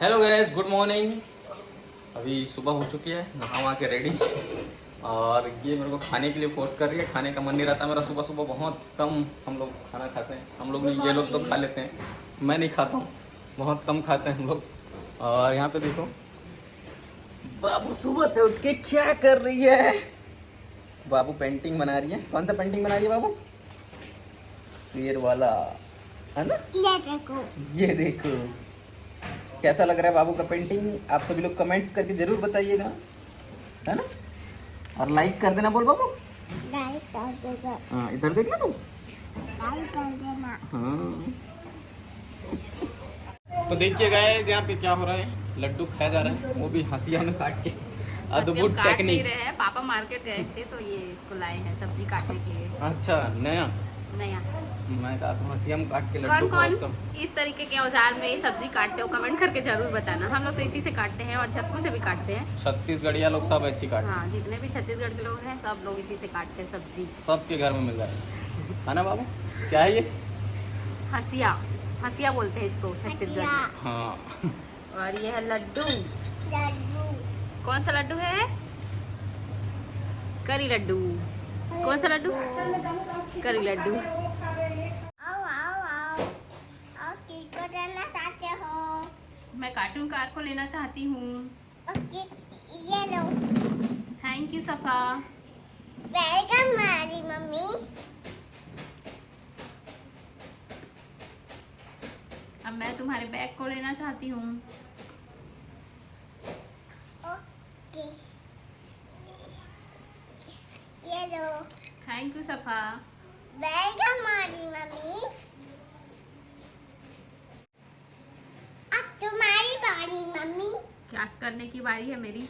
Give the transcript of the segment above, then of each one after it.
Hello guys, good morning. अभी सुबह हो चुकी है, नहा वहा के रेडी। और ये मेरे को खाने के लिए फोर्स कर रही है। खाने का मन नहीं रहता मेरा। सुबह सुबह बहुत कम हम लोग खाना खाते हैं। हम लोग नहीं, ये लोग तो खा लेते हैं, मैं नहीं खाता हूँ। बहुत कम खाते हैं हम लोग। और यहाँ पे देखो बाबू सुबह से उठ के क्या कर रही है। बाबू पेंटिंग बना रही है। कौन सा पेंटिंग बना रही है बाबू? शेर वाला, है ना? ये देखो कैसा लग रहा है बाबू का पेंटिंग। आप सभी लोग कमेंट्स करके जरूर बताइएगा, है ना? और लाइक कर देना। बोल बाबू, लाइक कर देना। हाँ इधर देखना तू। लाइक कर देना। हाँ तो देखिए गाइस, यहाँ पे क्या हो रहा है। लड्डू खाया जा रहा है, वो भी हंसिया में काट के। अद्भुत काट नहीं टेक्निक। रहे हैं, पापा मार्केट गए थे तो ये इसको लाए हैं सब्जी काटने के लिए। अच्छा, नया। नया। मैं कहा तो हंसिया में काट के कौन लड्डू कौन को। इस तरीके के औजार में सब्जी काटते हो, कमेंट करके जरूर बताना। हम लोग तो इसी से काटते हैं और चक्कू से भी काटते हैं। छत्तीसगढ़िया लोग सब ऐसी काटते हैं। हाँ, जितने भी छत्तीसगढ़ के लोग हैं सब लोग इसी से काटते हैं सब्जी। सबके घर में मिल जाए, है ना बाबू? क्या है ये? हंसिया, हंसिया बोलते हैं इसको छत्तीसगढ़ में। हाँ। और ये है लड्डू। लड्डू। कौन सा लड्डू है? करी लड्डू। कौन सा लड्डू? करी लड्डू। आओ आओ आओ आओ, किसको देना चाहते हो? मैं कार्टून कार को लेना चाहती हूँ। ओके, ये लो। थैंक यू सफा। वेलकम हमारी मम्मी। अब मैं तुम्हारे बैग को लेना चाहती हूँ। ओके, ये लो। थैंक यू सफा। वेलकम हमारी मम्मी। अब तुम्हारी बारी मम्मी। क्या करने की बारी है मेरी?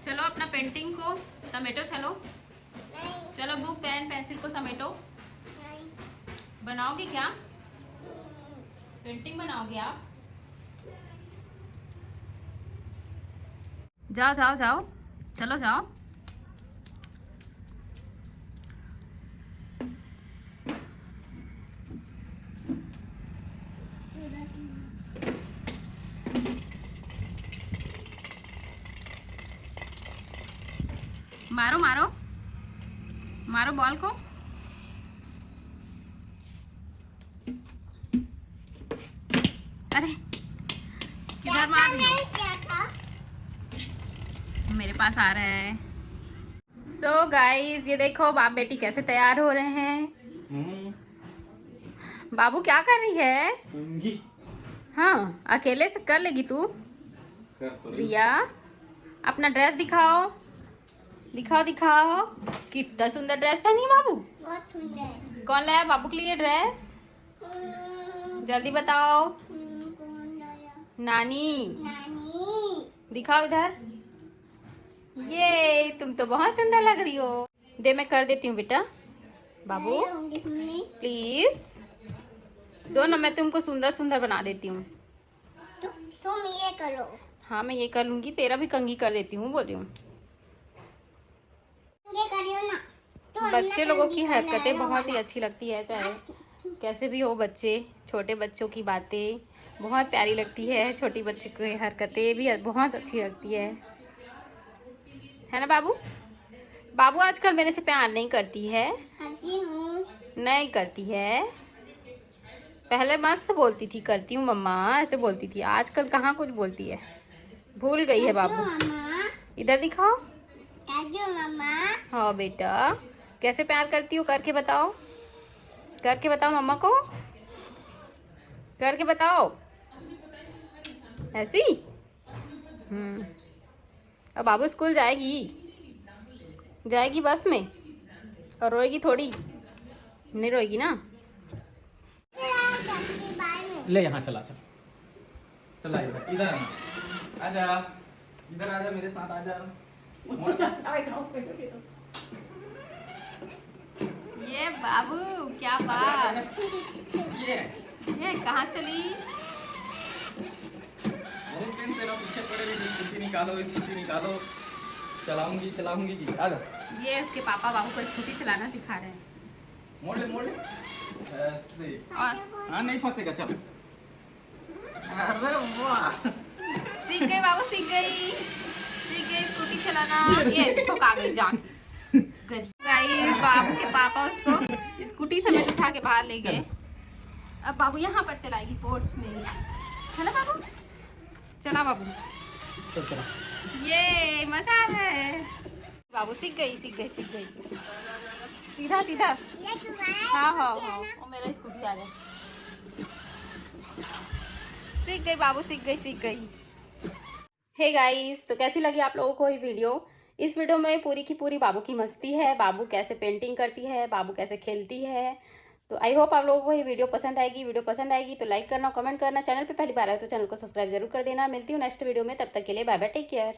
चलो अपना पेंटिंग को समेटो। चलो नहीं चलो, बुक पेन पेंसिल को समेटो। नहीं। बनाओगे क्या? पेंटिंग बनाओगे आप? जाओ जाओ जाओ, चलो जाओ। मारो मारो मारो बॉल को। अरे किधर मार रही हो? क्या था? मेरे पास आ रहा है। सो गाइस, ये देखो बाप बेटी कैसे तैयार हो रहे हैं। बाबू क्या कर रही है? हाँ, अकेले से कर लेगी तू? रिया, अपना ड्रेस दिखाओ। दिखाओ दिखाओ, कितना सुंदर ड्रेस पहनी है बाबू। बहुत सुंदर। कौन लाया बाबू के लिए ड्रेस? जल्दी बताओ। कौन लाया? नानी। नानी। दिखाओ इधर। ये तुम तो बहुत सुंदर लग रही हो। दे, मैं कर देती हूँ बेटा। बाबू प्लीज दो ना, मैं तुमको सुंदर सुंदर बना देती हूँ। तुम ये करो। हाँ मैं ये कर लूंगी, तेरा भी कंघी कर देती हूँ, बोल रही हूँ। ये करियो ना। तो बच्चे लोगों की हरकतें बहुत ही अच्छी लगती है, चाहे कैसे भी हो बच्चे। छोटे बच्चों की बातें बहुत प्यारी लगती है, छोटी बच्चे की हरकतें भी बहुत अच्छी लगती है ना बाबू? बाबू आजकल मेरे से प्यार नहीं करती है। करती हूँ। नहीं करती है। पहले मस्त बोलती थी, करती हूँ मम्मा ऐसे बोलती थी। आजकल कहाँ कुछ बोलती है, भूल गई है बाबू। मम्मा। इधर दिखाओ। काजू मम्मा। हाँ बेटा, कैसे प्यार करती हो करके बताओ। करके बताओ मम्मा को, करके बताओ। ऐसी अब बाबू स्कूल जाएगी बस में, और रोएगी थोड़ी? नहीं रोएगी ना? ले यहाँ चला चला इधर इधर आजा, इधर आजा, मेरे साथ आजा। ये बाबू क्या बात, ये कहाँ चली? बहुत दिन से ना पीछे पड़े रही, स्कूटी निकालो। चलाऊंगी की। आजा। ये उसके पापा बाबू को स्कूटी चलाना सिखा रहे हैं। मोड़ ले। ऐसे। और हाँ नहीं फंसेगा, चल। अरे वाह, सीख गई बाबू, सीख गई स्कूटी चलाना। ये ठोका गई जाके। गाइस बाबू के पापा उसको स्कूटी समेत उठा के बाहर ले गए। अब बाबू यहाँ पर चलाएगी पोर्च में, है ना बाबू? चला बाबू, चल चला। ये मजा है। बाबू सीख गई। सीधा सीधा। ये तुम्हारा हाँ और मेरा स्कूटी आ जाए। सीख गई बाबू, सीख गई। हे गाइस, तो कैसी लगी आप लोगों को ये वीडियो? इस वीडियो में पूरी की पूरी बाबू की मस्ती है, बाबू कैसे पेंटिंग करती है, बाबू कैसे खेलती है। तो आई होप आप लोगों को ये वीडियो पसंद आएगी। वीडियो पसंद आएगी तो लाइक करना, कमेंट करना, चैनल पे पहली बार आए तो चैनल को सब्सक्राइब जरूर कर देना। मिलती हूँ नेक्स्ट वीडियो में, तब तक के लिए बाय बाय, टेक केयर।